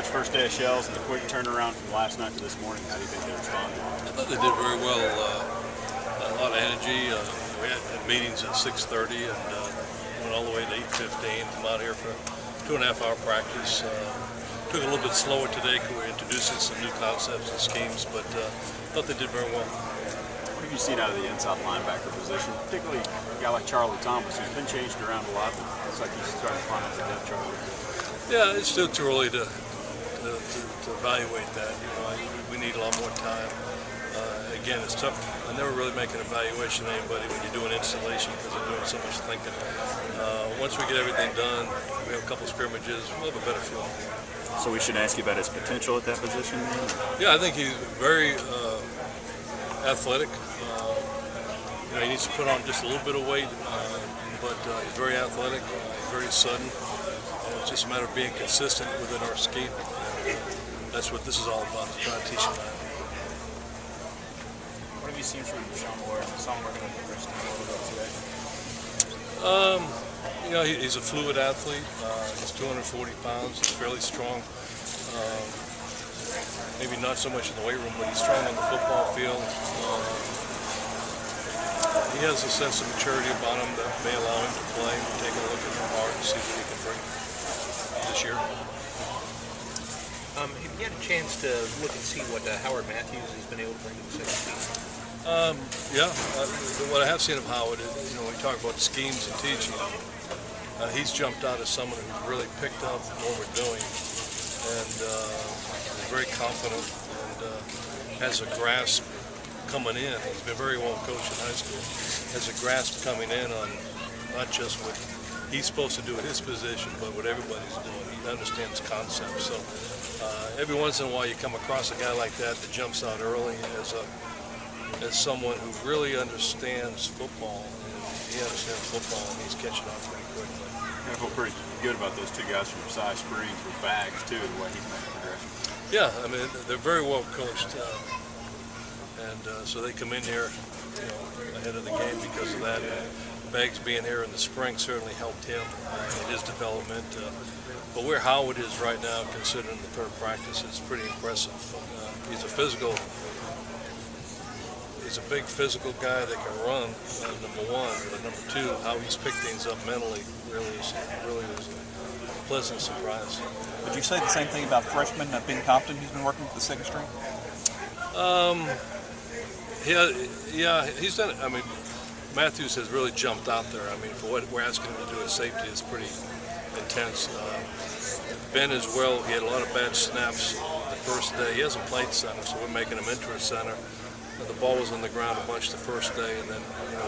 Coach, first day of Shells and the quick turnaround from last night to this morning, how do you think they responded? I thought they did very well. A lot of energy. We had meetings at 6:30 and went all the way to 8:15. I'm out here for 2.5-hour practice. Took it a little bit slower today because we're introducing some new concepts and schemes, but I thought they did very well. What have you seen out of the inside linebacker position, particularly a guy like Charlie Thomas, who's been changed around a lot, but it's like he's starting to find out the depth chart. Yeah, it's still too early to evaluate that. We need a lot more time. Again, it's tough. I never really make an evaluation of anybody when you're doing installation because they're doing so much thinking. Once we get everything done, we have a couple scrimmages, we'll have a better feel. So we should ask you about his potential at that position? Yeah, I think he's very athletic. He needs to put on just a little bit of weight, but he's very athletic, very sudden. It's just a matter of being consistent within our scheme. That's what this is all about, to try to teach him that. What have you seen from Sherman working with the first team a little bit today? He's a fluid athlete. He's 240 pounds. He's fairly strong. Maybe not so much in the weight room, but he's strong on the football field. He has a sense of maturity about him that may allow him to play. Take a look at the part and see what he can bring this year. Have you had a chance to look and see what Howard Matthews has been able to bring to the second team? What I have seen of Howard is, when we talk about schemes and teaching, he's jumped out as someone who's really picked up what we're doing and is very confident and has a grasp coming in. He's been very well coached in high school. Has a grasp coming in on not just what he's supposed to do at his position, but what everybody's doing. He understands concepts. So every once in a while you come across a guy like that jumps out early as someone who really understands football. And he understands football and he's catching on pretty quickly. I feel pretty good about those two guys from Cy Springs with bags too, the way he's making progression. Yeah, I mean they're very well coached, so they come in here, ahead of the game because of that. Bags being here in the spring certainly helped him in his development. But where Howard is right now, considering the third practice, is pretty impressive. He's a big physical guy that can run, number one. But number two, how he's picked things up mentally really was a pleasant surprise. Would you say the same thing about freshman Ben Compton, who's been working with the second string? Yeah, he's done it. I mean, Matthews has really jumped out there. I mean, for what we're asking him to do at safety is pretty intense. Ben as well, he had a lot of bad snaps the first day. He hasn't played center, so we're making him into a center. The ball was on the ground a bunch the first day, and then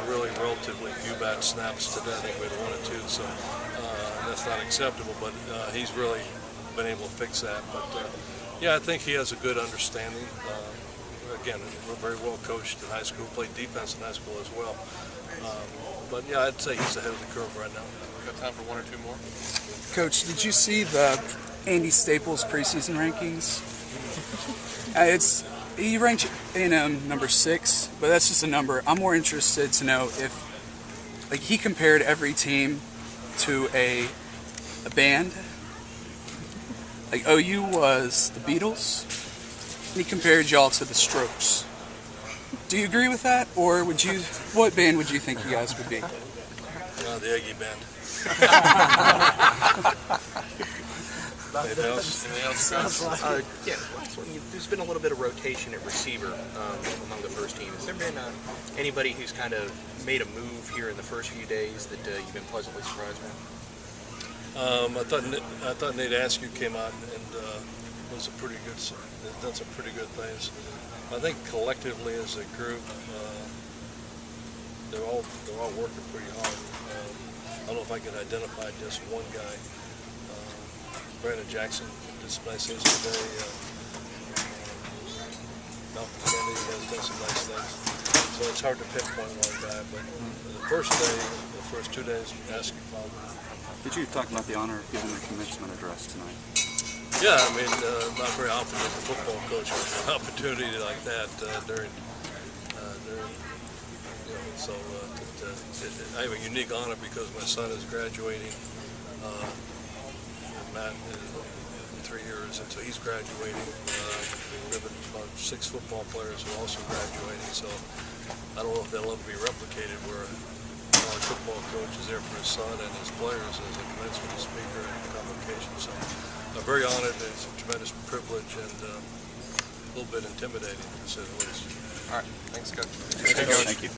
really relatively few bad snaps today. I think we had 1 or 2, so that's not acceptable. But he's really been able to fix that. But I think he has a good understanding. Again, we're very well coached in high school. Played defense in high school as well. But I'd say he's ahead of the curve right now. Got time for 1 or 2 more? Coach, did you see the Andy Staples preseason rankings? He ranked A&M number 6, but that's just a number. I'm more interested to know if, he compared every team to a band. OU was the Beatles, and he compared y'all to the Strokes. Do you agree with that, or what band would you think you guys would be? The Aggie Band. Anything else? There's been a little bit of rotation at receiver among the first team. Has there been anybody who's kind of made a move here in the first few days that you've been pleasantly surprised with? I thought Nate Askew came out and done some pretty good things. I think collectively as a group, they're all working pretty hard. I don't know if I can identify just one guy. Brandon Jackson did some nice things today. Malcolm Kennedy has done some nice things. So it's hard to pinpoint one guy, but the first 2 days, Askew followed. Did you talk about the honor of giving the commencement address tonight? Yeah, I mean, not very often as a football coach with an opportunity like that during so I have a unique honor because my son is graduating. Matt 3 years until he's graduating. We have about 6 football players who are also graduating, so I don't know if that'll ever be replicated where a college football coach is there for his son and his players as a commencement speaker and convocation. So I'm very honored. It's a tremendous privilege and a little bit intimidating, to say the least. All right. Thanks, Coach. Thank you.